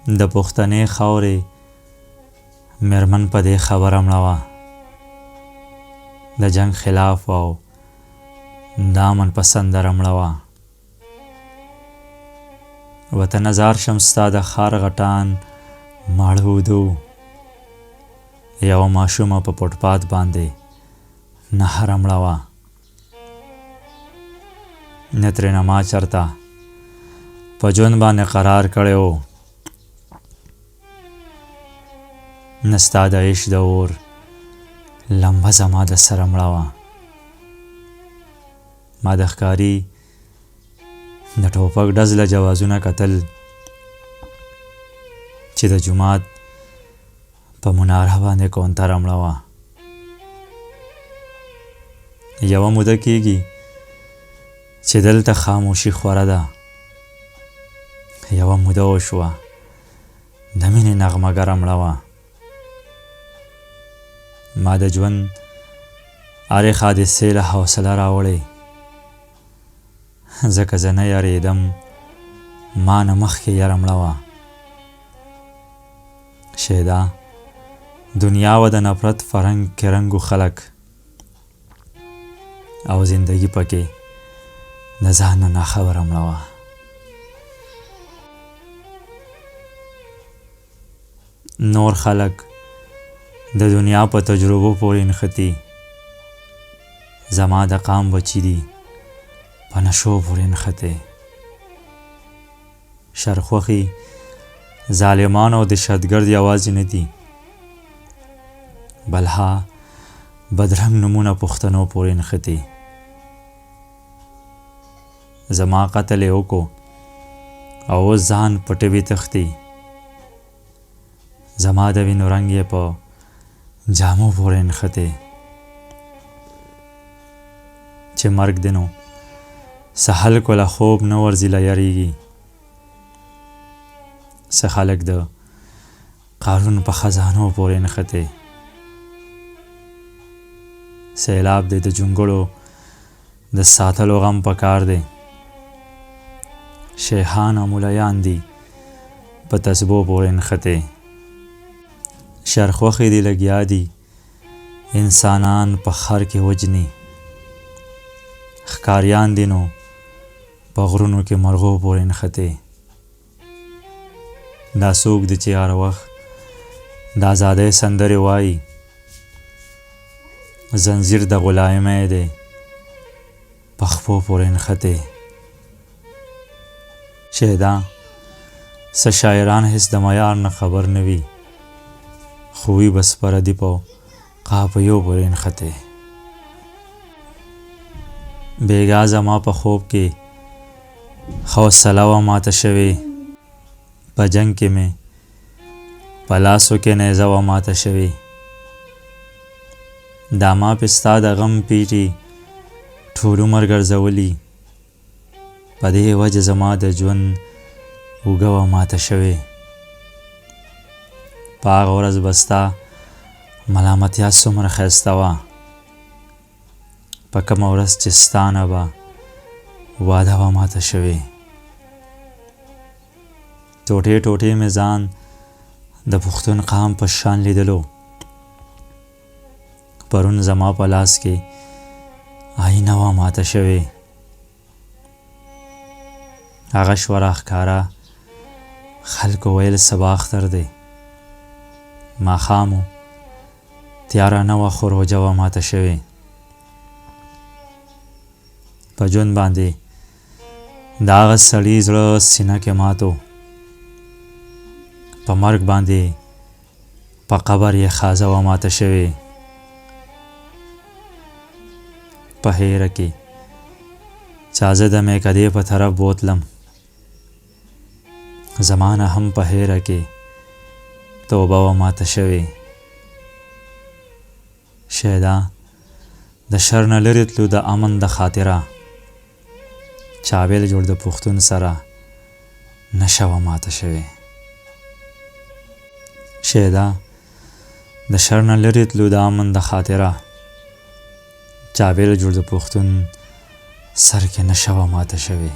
د پښتنې خاورې میرمن په دې خبره مړه وه، د جنگ خلاف او د امن په سندره مړه وه. وطنه زار شم ستا د ښار غټان ماړه ودو، یوه ماشومه په فوټپات باندې نهره مړه وه. نه ترېنه ما چرته په ژوند باندې قرار کړی و، نه ستا د عشق د اور لمبه زما د سره مړه وه. ما د ښکاري د ټوپک ډز له جوازونه کتل چې د جومات په مناره باندې کونتره مړه وه. یوه موده کېږي چې دلته خاموشي خوره ده، یوه موده وشوه د مینې نغمهګره مړه وه. ما د ژوند هرې حادثې له حوصله راوړې، ځکه زه نه یارېدم ما نه مخکې یره مړه وه. شیدا دنیا و د نفرت فرنګ کې رنګو خلک، او زندگی پکې د ځان نه ناخبره مړه وه. نور خلک د دنیا په تجربو پورې نښتي، زما د قام بچي دي په نشو پورې نښتي. شرخوښي ظالمان او دهشتګرد یوازې نه دي، بلها بدرنګ نومونه پښتنو پورې نښتي. زما قتل یې وکړو او اوس ځان پټوي تښتي، زما د وینو رنګ یې په جامو پورې نښتي. چې مرګ دی نو څه خلکو له خوب نه ورځي له یریږي، څه خلک د قارون په خزانو پورې نښتي. سیلاب دی د جونګړو د ساتلو غم په کار دی، شیخان او ملیان دي په تسبو پورې نښتي. شرخوښې دي لګیا دي انسانان په خر کې وجني، ښکاریان دي نو په غرونو کې مرغو پورې نښتي. دا څوک دی چې هر وخت د ازادۍ سندرې وایي، زنځیر د غلامۍ دی په خپو پورې نښتي. شیدا څه شاعران هېڅ د معیار نه خبر نه وي، خو وي بس پردي په قافیو پورې نښتي. بېګا زما په خوب کې حوصله وه ماته شوې، په جنګ کې مې په لاسو کې نیزه وه ماته شوې. دا ما پې ستا د غم پیټې ټول عمر ګرځولي، په دې وجه زما د ژوند اوږه وه ماته شوې. په هغه ورځ به ستا ملامتیا څومره ښایسته وه، په کومه ورځ چې ستا نه به واده وه ماته شوې. ټوټې ټوټې مې ځان د پښتون قام په شان لیدلو، پرون زما په لاس کې آینه وه ماته شوې. هغه شوه راښکاره خلکو ویل سبا اختر دی، ماښام و تیاره نه وه خو روژه وه ماته شوې. په ژوند باندې د هغه سړي زړه سینه کې ماتو، په مرګ باندې په قبر یې خازه وه ماته شوې. په هیره کې چا زه د میکدې په طرف بوتلم، زما نه هم په هیره کې توبه وه ماته شوې. شیدا د شر نه لرې تلو د امن د خاطره، چاویل جوړ د پښتون سره نشه وه ماته شوې. شیدا د شر نه لرې تلو د امن د خاطره، چاویل جوړ د پښتون سر کې نشه وه ماته شوې.